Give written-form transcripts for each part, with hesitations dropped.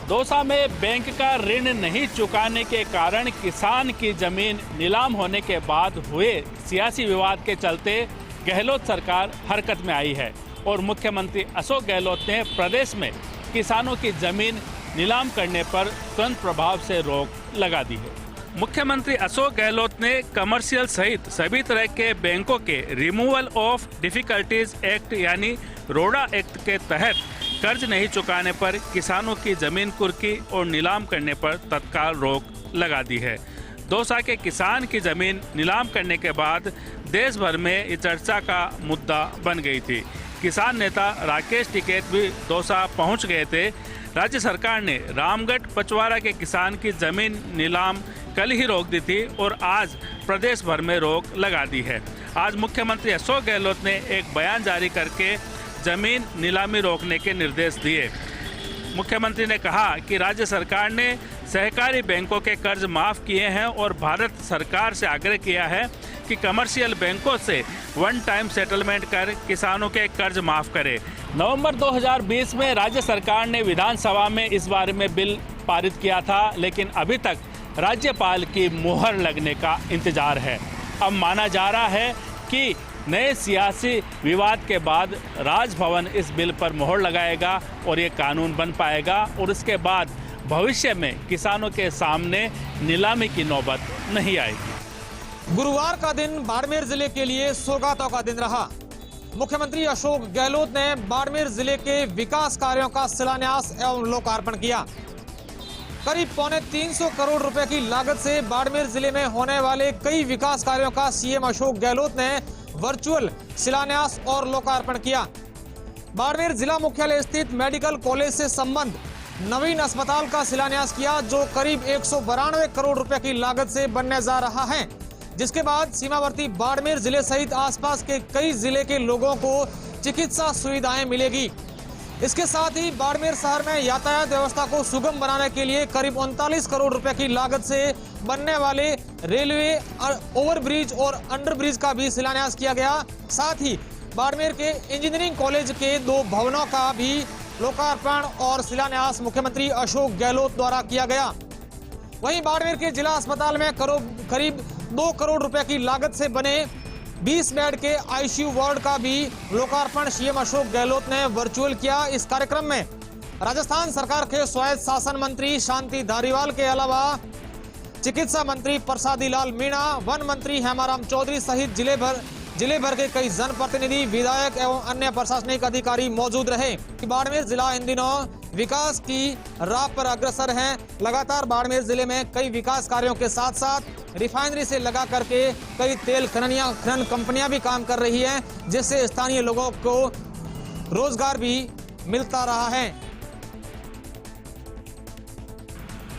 दौसा में बैंक का ऋण नहीं चुकाने के कारण किसान की जमीन नीलाम होने के बाद हुए सियासी विवाद के चलते गहलोत सरकार हरकत में आई है और मुख्यमंत्री अशोक गहलोत ने प्रदेश में किसानों की जमीन नीलाम करने पर तुरंत प्रभाव से रोक लगा दी है। मुख्यमंत्री अशोक गहलोत ने कमर्शियल सहित सभी तरह के बैंकों के रिमूवल ऑफ डिफिकल्टीज एक्ट यानी रोडा एक्ट के तहत कर्ज नहीं चुकाने पर किसानों की जमीन कुर्की और नीलाम करने पर तत्काल रोक लगा दी है। दौसा के किसान की जमीन नीलाम करने के बाद देश भर में ये चर्चा का मुद्दा बन गई थी। किसान नेता राकेश टिकैत भी दौसा पहुंच गए थे। राज्य सरकार ने रामगढ़ पचवाड़ा के किसान की जमीन नीलाम कल ही रोक दी थी और आज प्रदेश भर में रोक लगा दी है। आज मुख्यमंत्री अशोक गहलोत ने एक बयान जारी करके जमीन नीलामी रोकने के निर्देश दिए। मुख्यमंत्री ने कहा कि राज्य सरकार ने सहकारी बैंकों के कर्ज माफ किए हैं और भारत सरकार से आग्रह किया है कि कमर्शियल बैंकों से वन टाइम सेटलमेंट कर किसानों के कर्ज माफ करे। नवंबर 2020 में राज्य सरकार ने विधानसभा में इस बारे में बिल पारित किया था, लेकिन अभी तक राज्यपाल की मुहर लगने का इंतजार है। अब माना जा रहा है कि नए सियासी विवाद के बाद राजभवन इस बिल पर मुहर लगाएगा और ये कानून बन पाएगा और इसके बाद भविष्य में किसानों के सामने नीलामी की नौबत नहीं आएगी। गुरुवार का दिन बाड़मेर जिले के लिए सौगातों का दिन रहा। मुख्यमंत्री अशोक गहलोत ने बाड़मेर जिले के विकास कार्यों का शिलान्यास एवं लोकार्पण किया। करीब 350 करोड़ रुपए की लागत से बाड़मेर जिले में होने वाले कई विकास कार्यों का सीएम अशोक गहलोत ने वर्चुअल शिलान्यास और लोकार्पण किया। बाड़मेर जिला मुख्यालय स्थित मेडिकल कॉलेज से संबंध नवीन अस्पताल का शिलान्यास किया, जो करीब 192 करोड़ रुपए की लागत से बनने जा रहा है, जिसके बाद सीमावर्ती बाड़मेर जिले सहित आसपास के कई जिले के लोगों को चिकित्सा सुविधाएं मिलेगी। इसके साथ ही बाड़मेर शहर में यातायात व्यवस्था को सुगम बनाने के लिए करीब 39 करोड़ रुपए की लागत से बनने वाले रेलवे ओवरब्रिज और अंडरब्रिज का भी शिलान्यास किया गया। साथ ही बाड़मेर के इंजीनियरिंग कॉलेज के 2 भवनों का भी लोकार्पण और शिलान्यास मुख्यमंत्री अशोक गहलोत द्वारा किया गया। वहीं बाड़मेर के जिला अस्पताल में करीब 2 करोड़ रुपए की लागत से बने 20 बेड के आईसीयू वार्ड का भी लोकार्पण सीएम अशोक गहलोत ने वर्चुअल किया। इस कार्यक्रम में राजस्थान सरकार के स्वायत्त शासन मंत्री शांति धारीवाल के अलावा चिकित्सा मंत्री प्रसादी लाल मीणा, वन मंत्री हेमाराम चौधरी सहित जिले भर के कई जनप्रतिनिधि, विधायक एवं अन्य प्रशासनिक अधिकारी मौजूद रहे। बाड़मेर जिला इन दिनों विकास की राह पर अग्रसर है। लगातार बाड़मेर जिले में कई विकास कार्यों के साथ साथ रिफाइनरी से लगा करके कई तेल खनन कंपनियां भी काम कर रही हैं, जिससे स्थानीय लोगों को रोजगार भी मिलता रहा है।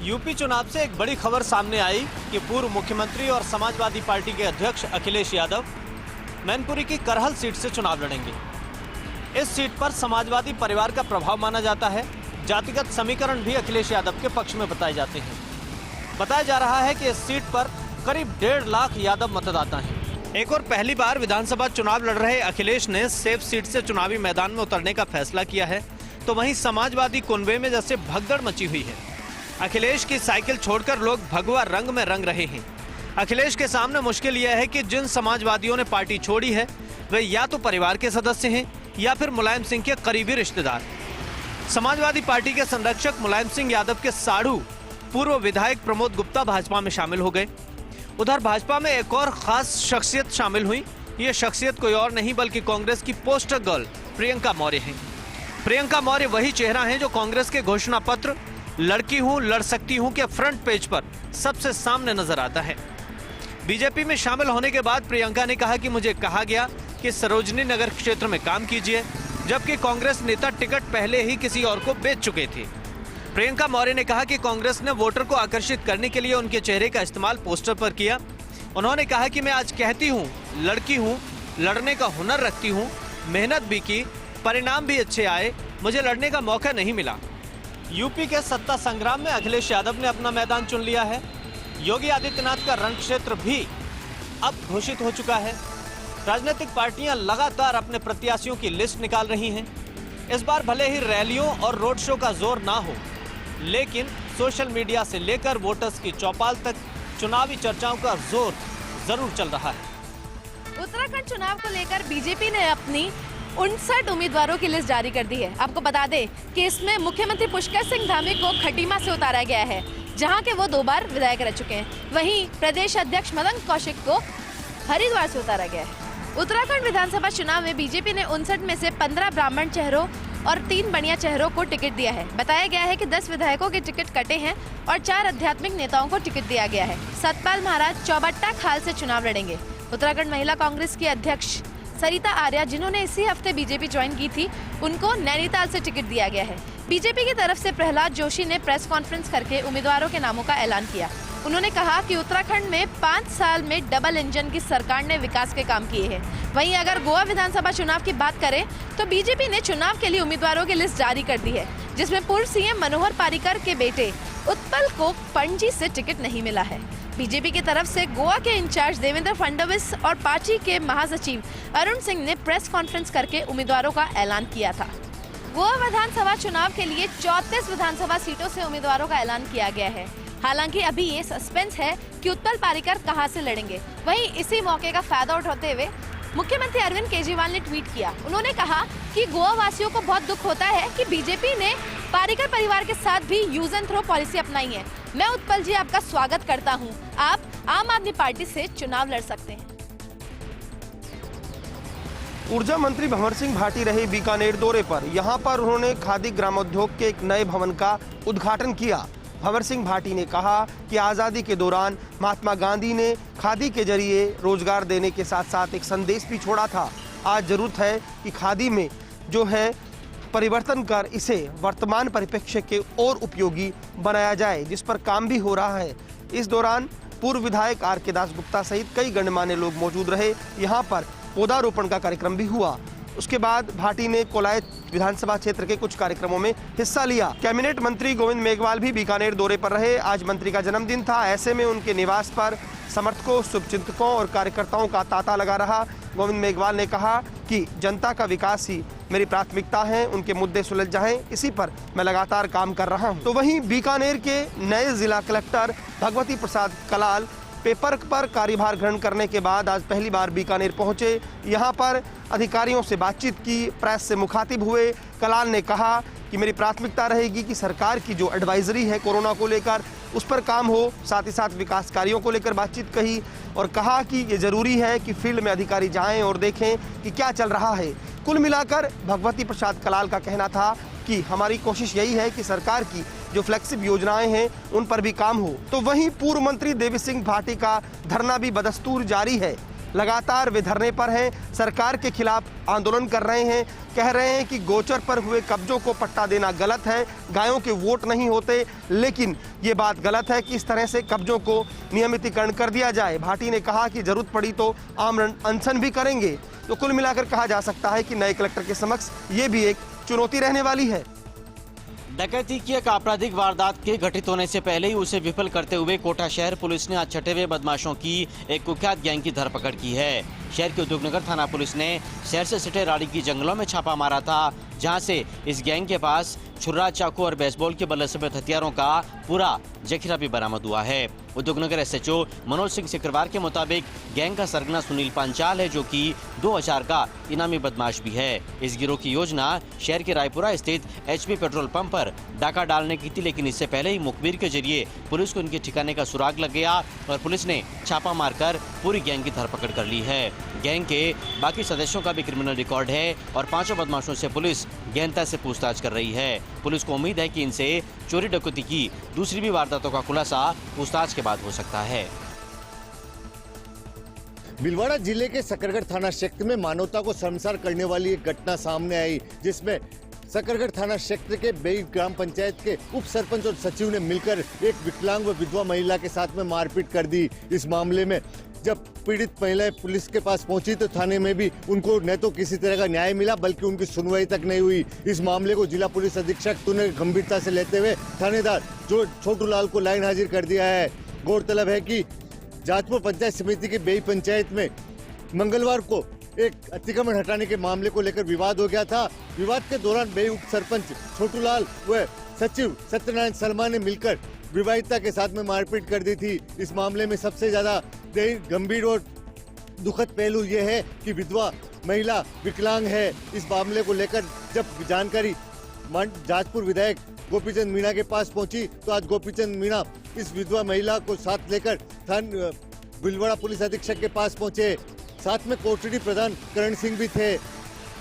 यूपी चुनाव से एक बड़ी खबर सामने आई कि पूर्व मुख्यमंत्री और समाजवादी पार्टी के अध्यक्ष अखिलेश यादव मैनपुरी की करहल सीट से चुनाव लड़ेंगे। इस सीट पर समाजवादी परिवार का प्रभाव माना जाता है। जातिगत समीकरण भी अखिलेश यादव के पक्ष में बताए जाते हैं। बताया जा रहा है कि इस सीट पर करीब 1.5 लाख यादव मतदाता हैं। एक और पहली बार विधानसभा चुनाव लड़ रहे अखिलेश ने सेफ सीट से चुनावी मैदान में उतरने का फैसला किया है, तो वहीं समाजवादी कुनबे में जैसे भगदड़ मची हुई है। अखिलेश की साइकिल छोड़कर लोग भगवा रंग में रंग रहे हैं। अखिलेश के सामने मुश्किल यह है कि जिन समाजवादियों ने पार्टी छोड़ी है वे या तो परिवार के सदस्य हैं या फिर मुलायम सिंह के करीबी रिश्तेदार। समाजवादी पार्टी के संरक्षक मुलायम सिंह यादव के साढ़ू पूर्व विधायक प्रमोद गुप्ता भाजपा में शामिल हो गए। उधर भाजपा में एक और खास शख्सियत शामिल हुई। ये शख्सियत कोई और नहीं बल्कि कांग्रेस की पोस्टर गर्ल प्रियंका मौर्य हैं। प्रियंका मौर्य वही चेहरा हैं जो कांग्रेस के घोषणा पत्र लड़की हूं लड़ सकती हूं के फ्रंट पेज पर सबसे सामने नजर आता है। बीजेपी में शामिल होने के बाद प्रियंका ने कहा कि मुझे कहा गया कि सरोजनी नगर क्षेत्र में काम कीजिए, जबकि कांग्रेस नेता टिकट पहले ही किसी और को बेच चुके थे। प्रियंका मौर्य ने कहा कि कांग्रेस ने वोटर को आकर्षित करने के लिए उनके चेहरे का इस्तेमाल पोस्टर पर किया। उन्होंने कहा कि मैं आज कहती हूं, लड़की हूं, लड़ने का हुनर रखती हूं, मेहनत भी की, परिणाम भी अच्छे आए, मुझे लड़ने का मौका नहीं मिला। यूपी के सत्ता संग्राम में अखिलेश यादव ने अपना मैदान चुन लिया है। योगी आदित्यनाथ का रण क्षेत्र भी अब घोषित हो चुका है। राजनीतिक पार्टियां लगातार अपने प्रत्याशियों की लिस्ट निकाल रही हैं। इस बार भले ही रैलियों और रोड शो का जोर ना हो, लेकिन सोशल मीडिया से लेकर वोटर्स की चौपाल तक चुनावी चर्चाओं का जोर जरूर चल रहा है। उत्तराखंड चुनाव को लेकर बीजेपी ने अपनी 59 उम्मीदवारों की लिस्ट जारी कर दी है। आपको बता दें कि इसमें मुख्यमंत्री पुष्कर सिंह धामी को खटीमा से उतारा गया है, जहां के वो 2 बार विधायक रह चुके हैं। वहीं प्रदेश अध्यक्ष मदन कौशिक को हरिद्वार से उतारा गया है। उत्तराखंड विधानसभा चुनाव में बीजेपी ने 59 में से 15 ब्राह्मण चेहरों और 3 बढ़िया चेहरों को टिकट दिया है। बताया गया है कि 10 विधायकों के टिकट कटे हैं और 4 आध्यात्मिक नेताओं को टिकट दिया गया है। सतपाल महाराज चौबट्टा खाल से चुनाव लड़ेंगे। उत्तराखंड महिला कांग्रेस की अध्यक्ष सरिता आर्या, जिन्होंने इसी हफ्ते बीजेपी ज्वाइन की थी, उनको नैनीताल से टिकट दिया गया है। बीजेपी की तरफ से प्रहलाद जोशी ने प्रेस कॉन्फ्रेंस करके उम्मीदवारों के नामों का ऐलान किया। उन्होंने कहा कि उत्तराखंड में 5 साल में डबल इंजन की सरकार ने विकास के काम किए हैं। वहीं अगर गोवा विधानसभा चुनाव की बात करें तो बीजेपी ने चुनाव के लिए उम्मीदवारों की लिस्ट जारी कर दी है, जिसमें पूर्व सीएम मनोहर पर्रिकर के बेटे उत्पल को पणजी से टिकट नहीं मिला है। बीजेपी की तरफ से गोवा के इंचार्ज देवेंद्र फडणवीस और पार्टी के महासचिव अरुण सिंह ने प्रेस कॉन्फ्रेंस करके उम्मीदवारों का ऐलान किया था। गोवा विधानसभा चुनाव के लिए 34 विधानसभा सीटों से उम्मीदवारों का ऐलान किया गया है। हालांकि अभी ये सस्पेंस है कि उत्पल पर्रिकर कहां से लड़ेंगे। वहीं इसी मौके का फायदा उठाते हुए मुख्यमंत्री अरविंद केजरीवाल ने ट्वीट किया। उन्होंने कहा कि गोवा वासियों को बहुत दुख होता है कि बीजेपी ने पर्रिकर परिवार के साथ भी यूज एंड थ्रो पॉलिसी अपनाई है। मैं उत्पल जी आपका स्वागत करता हूं। आप आम आदमी पार्टी से चुनाव लड़ सकते हैं। ऊर्जा मंत्री भंवर सिंह भाटी रहे बीकानेर दौरे पर। यहां पर उन्होंने खादी ग्रामोद्योग के एक नए भवन का उद्घाटन किया। भंवर सिंह भाटी ने कहा कि आज़ादी के दौरान महात्मा गांधी ने खादी के जरिए रोजगार देने के साथ साथ एक संदेश भी छोड़ा था। आज जरूरत है कि खादी में जो है परिवर्तन कर इसे वर्तमान परिप्रेक्ष्य के और उपयोगी बनाया जाए, जिस पर काम भी हो रहा है। इस दौरान पूर्व विधायक आर.के. दास गुप्ता सहित कई गणमान्य लोग मौजूद रहे। यहाँ पर पौधारोपण का कार्यक्रम भी हुआ। उसके बाद भाटी ने कोलायत विधानसभा क्षेत्र के कुछ कार्यक्रमों में हिस्सा लिया। कैबिनेट मंत्री गोविंद मेघवाल भी बीकानेर दौरे पर रहे। आज मंत्री का जन्मदिन था, ऐसे में उनके निवास पर समर्थकों, शुभचिंतकों और कार्यकर्ताओं का तांता लगा रहा। गोविंद मेघवाल ने कहा कि जनता का विकास ही मेरी प्राथमिकता है, उनके मुद्दे सुलझ जाएं, इसी पर मैं लगातार काम कर रहा हूं। तो वहीं बीकानेर के नए जिला कलेक्टर भगवती प्रसाद कलाल पेपर पर कार्यभार ग्रहण करने के बाद आज पहली बार बीकानेर पहुंचे। यहां पर अधिकारियों से बातचीत की, प्रेस से मुखातिब हुए। कलाल ने कहा कि मेरी प्राथमिकता रहेगी कि सरकार की जो एडवाइजरी है कोरोना को लेकर उस पर काम हो, साथ ही साथ विकास कार्यों को लेकर बातचीत कही और कहा कि ये जरूरी है कि फील्ड में अधिकारी जाएं और देखें कि क्या चल रहा है। कुल मिलाकर भगवती प्रसाद कलाल का कहना था कि हमारी कोशिश यही है कि सरकार की जो फ्लेक्सिब योजनाएं हैं उन पर भी काम हो। तो वहीं पूर्व मंत्री देवी सिंह भाटी का धरना भी बदस्तूर जारी है। लगातार वे धरने पर हैं, सरकार के खिलाफ आंदोलन कर रहे हैं। कह रहे हैं कि गोचर पर हुए कब्जों को पट्टा देना गलत है, गायों के वोट नहीं होते, लेकिन ये बात गलत है कि इस तरह से कब्जों को नियमितीकरण कर दिया जाए। भाटी ने कहा कि जरूरत पड़ी तो आमरण अनशन भी करेंगे। तो कुल मिलाकर कहा जा सकता है कि नए कलेक्टर के समक्ष ये भी एक चुनौती रहने वाली है। डकैती की एक आपराधिक वारदात के घटित होने से पहले ही उसे विफल करते हुए कोटा शहर पुलिस ने आज छठे बदमाशों की एक कुख्यात गैंग की धरपकड़ की है। शहर के उद्योगनगर थाना पुलिस ने शहर से सटे राड़ी की जंगलों में छापा मारा था, जहां से इस गैंग के पास छुरा, चाकू और बेसबॉल के बल्ले समेत हथियारों का पूरा जखीरा भी बरामद हुआ है। उद्योगनगर एसएचओ मनोज सिंह सिकरवार के मुताबिक गैंग का सरगना सुनील पांचाल है, जो कि 2000 का इनामी बदमाश भी है। इस गिरोह की योजना शहर के रायपुरा स्थित एचपी पेट्रोल पंप पर डाका डालने की थी, लेकिन इससे पहले ही मुखबिर के जरिए पुलिस को इनके ठिकाने का सुराग लग गया और पुलिस ने छापा मारकर पूरी गैंग की धरपकड़ कर ली है। गैंग के बाकी सदस्यों का भी क्रिमिनल रिकॉर्ड है और 5 बदमाशों से पुलिस गहनता से पूछताछ कर रही है। पुलिस को उम्मीद है कि इनसे चोरी डकैती की दूसरी भी वारदातों का खुलासा पूछताछ के बाद हो सकता है। भीलवाड़ा जिले के सकरगढ़ थाना क्षेत्र में मानवता को शर्मसार करने वाली एक घटना सामने आई, जिसमें सकरगढ़ थाना क्षेत्र के बेई ग्राम पंचायत के उप सरपंच और सचिव ने मिलकर एक विकलांग व विधवा महिला के साथ में मारपीट कर दी। इस मामले में जब पीड़ित महिला पुलिस के पास पहुंची तो थाने में भी उनको न तो किसी तरह का न्याय मिला, बल्कि उनकी सुनवाई तक नहीं हुई। इस मामले को जिला पुलिस अधीक्षक ने गंभीरता से लेते हुए थानेदार जो छोटू लाल को लाइन हाजिर कर दिया है। गौरतलब है कि जाजपुर पंचायत समिति की बेई पंचायत में मंगलवार को एक अतिक्रमण हटाने के मामले को लेकर विवाद हो गया था। विवाद के दौरान बेई उप सरपंच छोटू लाल व सचिव सत्यनारायण शर्मा ने मिलकर विवाहिता के साथ में मारपीट कर दी थी। इस मामले में सबसे ज्यादा गंभीर और दुखद पहलू यह है कि विधवा महिला विकलांग है। इस मामले को लेकर जब जानकारी जाजपुर विधायक गोपीचंद मीणा के पास पहुंची तो आज गोपीचंद मीणा इस विधवा महिला को साथ लेकर भीलवाड़ा पुलिस अधीक्षक के पास पहुंचे। साथ में कोटड़ी प्रधान करण सिंह भी थे।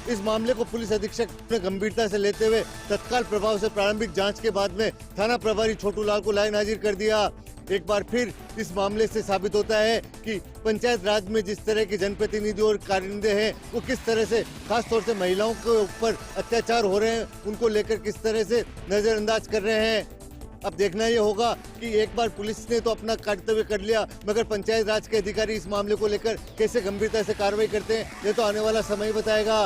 इस मामले को पुलिस अधीक्षक ने गंभीरता से लेते हुए तत्काल प्रभाव से प्रारंभिक जांच के बाद में थाना प्रभारी छोटू लाल को लाइन हाजिर कर दिया। एक बार फिर इस मामले से साबित होता है कि पंचायत राज में जिस तरह के जनप्रतिनिधि और कारिंदे हैं वो किस तरह से खास तौर से महिलाओं के ऊपर अत्याचार हो रहे हैं, उनको लेकर किस तरह से नजरअंदाज कर रहे हैं। अब देखना ये होगा कि एक बार पुलिस ने तो अपना कर्तव्य कर लिया, मगर पंचायत राज के अधिकारी इस मामले को लेकर कैसे गंभीरता से कार्रवाई करते हैं ये तो आने वाला समय बताएगा।